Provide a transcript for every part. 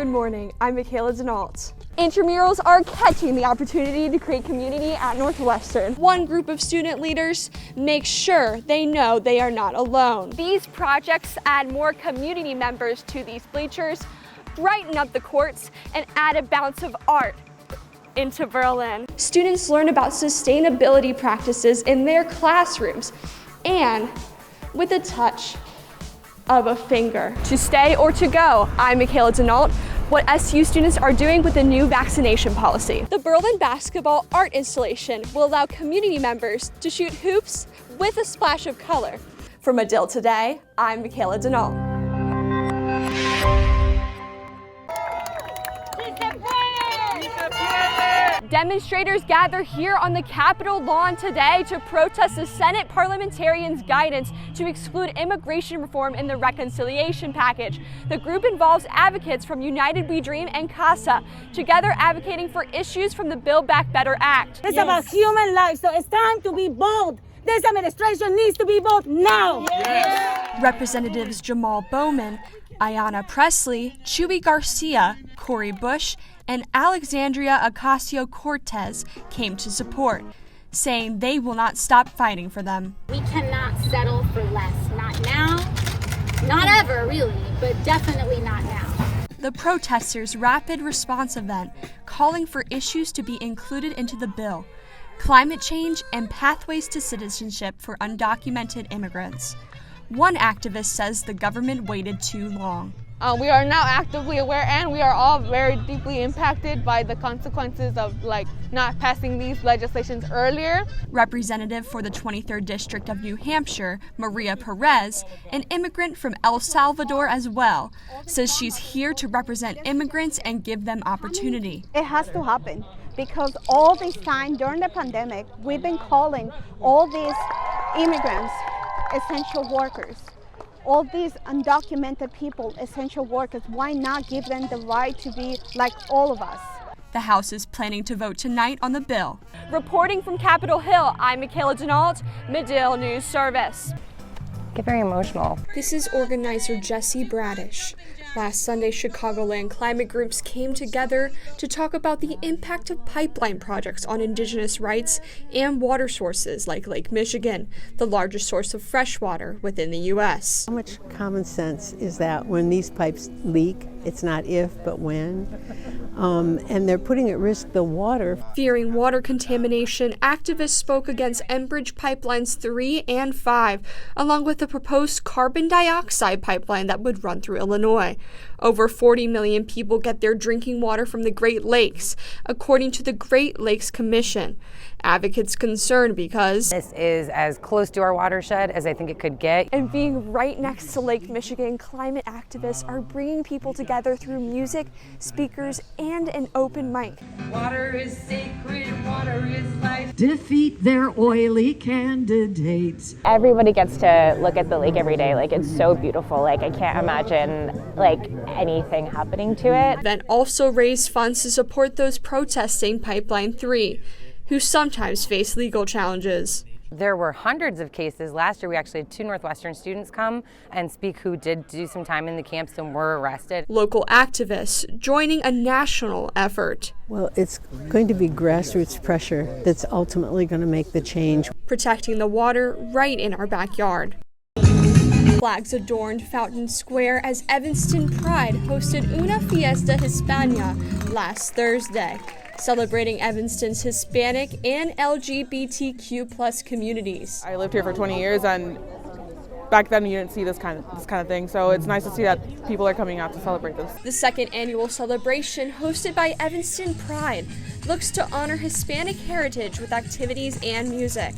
Good morning, I'm Mikayla Denault. Intramurals are catching the opportunity to create community at Northwestern. One group of student leaders makes sure they know they are not alone. These projects add more community members to these bleachers, brighten up the courts, and add a bounce of art into Berlin. Students learn about sustainability practices in their classrooms and with a touch of a finger. To stay or to go, I'm Mikayla Denault. What SU students are doing with the new vaccination policy. The Berlin basketball art installation will allow community members to shoot hoops with a splash of color. For Medill Today, I'm Mikayla Denault. Demonstrators gather here on the Capitol lawn today to protest the Senate parliamentarians' guidance to exclude immigration reform in the reconciliation package. The group involves advocates from United We Dream and CASA, together advocating for issues from the Build Back Better Act. It's about human life, so it's time to be bold. This administration needs to be bold now. Yes. Representatives Jamal Bowman, Ayanna Presley, Chuy Garcia, Cori Bush, and Alexandria Ocasio-Cortez came to support, saying they will not stop fighting for them. We cannot settle for less. Not now, not ever really, but definitely not now. The protesters' rapid response event calling for issues to be included into the bill: climate change and pathways to citizenship for undocumented immigrants. One activist says the government waited too long. We are now actively aware, and we are all very deeply impacted by the consequences of not passing these legislations earlier. Representative for the 23rd District of New Hampshire, Maria Perez, an immigrant from El Salvador as well, says she's here to represent immigrants and give them opportunity. It has to happen because all this time during the pandemic, we've been calling all these immigrants essential workers. All these undocumented people, essential workers, why not give them the right to be like all of us? The House is planning to vote tonight on the bill. Reporting from Capitol Hill, I'm Mikayla Denault, Medill News Service. Get very emotional. This is organizer Jesse Bradish. Last Sunday, Chicagoland climate groups came together to talk about the impact of pipeline projects on indigenous rights and water sources like Lake Michigan, the largest source of fresh water within the U.S. How much common sense is that when these pipes leak, it's not if, but when? And they're putting at risk the water. Fearing water contamination, activists spoke against Enbridge Pipelines 3 and 5, along with the proposed carbon dioxide pipeline that would run through Illinois. Over 40 million people get their drinking water from the Great Lakes, according to the Great Lakes Commission. Advocates concerned because this is as close to our watershed as I think it could get. And being right next to Lake Michigan, climate activists are bringing people together through music, speakers, and an open mic. Water is sacred, water is life. Defeat their oily candidates. Everybody gets to look at the lake every day. It's so beautiful. I can't imagine anything happening to it. The event also raised funds to support those protesting Pipeline 3, who sometimes face legal challenges. There were hundreds of cases. Last year we actually had 2 Northwestern students come and speak who did do some time in the camps and were arrested. Local activists joining a national effort. Well, it's going to be grassroots pressure that's ultimately going to make the change. Protecting the water right in our backyard. Flags adorned Fountain Square as Evanston Pride hosted Una Fiesta Hispana last Thursday, celebrating Evanston's Hispanic and LGBTQ+ communities. I lived here for 20 years, and back then you didn't see this kind of thing, so it's nice to see that people are coming out to celebrate this. The second annual celebration, hosted by Evanston Pride, looks to honor Hispanic heritage with activities and music.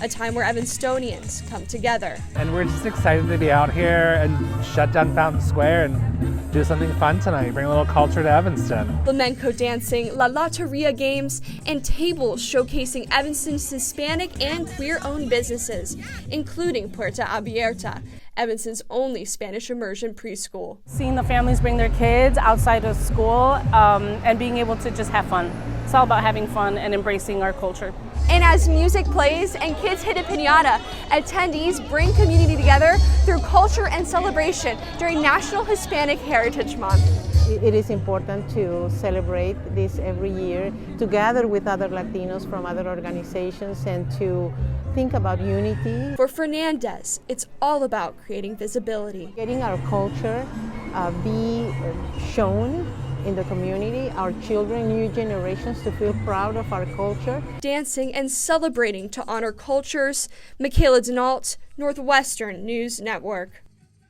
A time where Evanstonians come together. And we're just excited to be out here and shut down Fountain Square and do something fun tonight, bring a little culture to Evanston. Flamenco dancing, La Loteria games, and tables showcasing Evanston's Hispanic and queer-owned businesses, including Puerta Abierta, Evanston's only Spanish immersion preschool. Seeing the families bring their kids outside of school and being able to just have fun. It's all about having fun and embracing our culture. And as music plays and kids hit a piñata, attendees bring community together through culture and celebration during National Hispanic Heritage Month. It is important to celebrate this every year, to gather with other Latinos from other organizations and to think about unity. For Fernandez, it's all about creating visibility. Getting our culture be shown in the community, our children, new generations to feel proud of our culture. Dancing and celebrating to honor cultures. Mikayla Denault, Northwestern News Network.